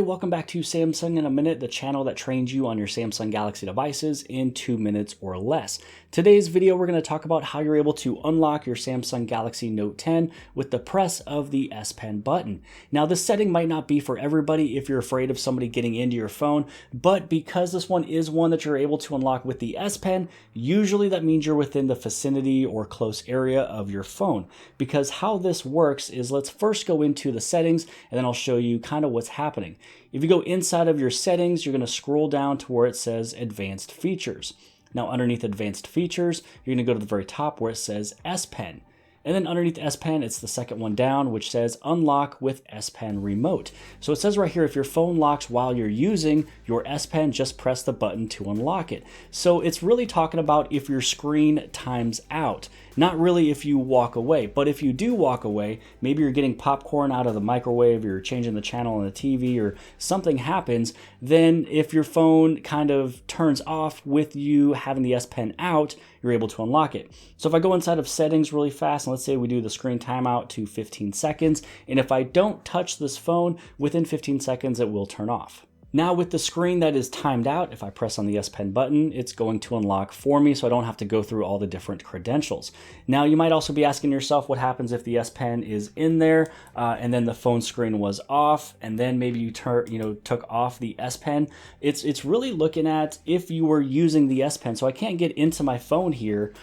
everybody, welcome back to Samsung in a Minute, the channel that trains you on your Samsung Galaxy devices in 2 minutes or less. Today's video, we're going to talk about how you're able to unlock your Samsung Galaxy Note 10 with the press of the S Pen button. Now, this setting might not be for everybody if you're afraid of somebody getting into your phone, but because this one is one that you're able to unlock with the S Pen, usually that means you're within the vicinity or close area of your phone. Because how this works is, let's first go into the settings, and then I'll show you kind of what's happening. If you go inside of your settings, you're going to scroll down to where it says Advanced Features. Now, underneath Advanced Features, you're going to go to the very top where it says S Pen. And then underneath S Pen, it's the second one down, which says Unlock with S Pen Remote. So it says right here, if your phone locks while you're using your S Pen, just press the button to unlock it. So it's really talking about if your screen times out, not really if you walk away. But if you do walk away, maybe you're getting popcorn out of the microwave, you're changing the channel on the TV, or something happens, then if your phone kind of turns off with you having the S Pen out, you're able to unlock it. So if I go inside of settings really fast, and let's say we do the screen timeout to 15 seconds, and if I don't touch this phone, within 15 seconds, it will turn off. Now with the screen that is timed out, if I press on the S Pen button, it's going to unlock for me so I don't have to go through all the different credentials. Now you might also be asking yourself what happens if the S Pen is in there and then the phone screen was off, and then maybe you took off the S Pen. It's really looking at if you were using the S Pen. So I can't get into my phone here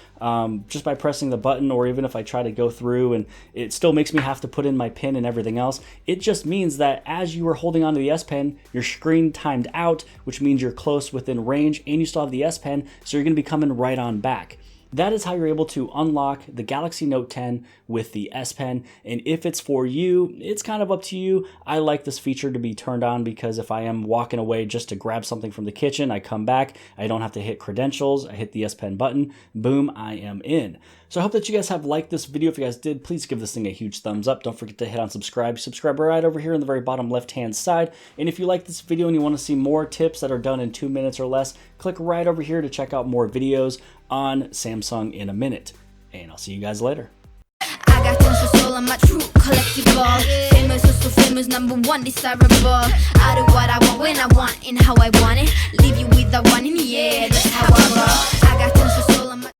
just by pressing the button, or even if I try to go through and it still makes me have to put in my PIN and everything else. It just means that as you were holding onto the S Pen, your screen timed out, which means you're close within range and you still have the S Pen, so you're going to be coming right on back. That is how you're able to unlock the Galaxy Note 10 with the S Pen. And if it's for you, it's kind of up to you. I like this feature to be turned on because if I am walking away just to grab something from the kitchen, I come back, I don't have to hit credentials, I hit the S Pen button, boom, I am in. So I hope that you guys have liked this video. If you guys did, please give this thing a huge thumbs up. Don't forget to hit on subscribe. Subscribe right over here in the very bottom left-hand side. And if you like this video and you want to see more tips that are done in 2 minutes or less, click right over here to check out more videos on Samsung in a Minute. And I'll see you guys later. I got tons of soul on my true collectible. Famous, so famous, #1 desirable. I do what I want when I want and how I want it. Leave you with the one in the air, that's how I roll. I got tons of soul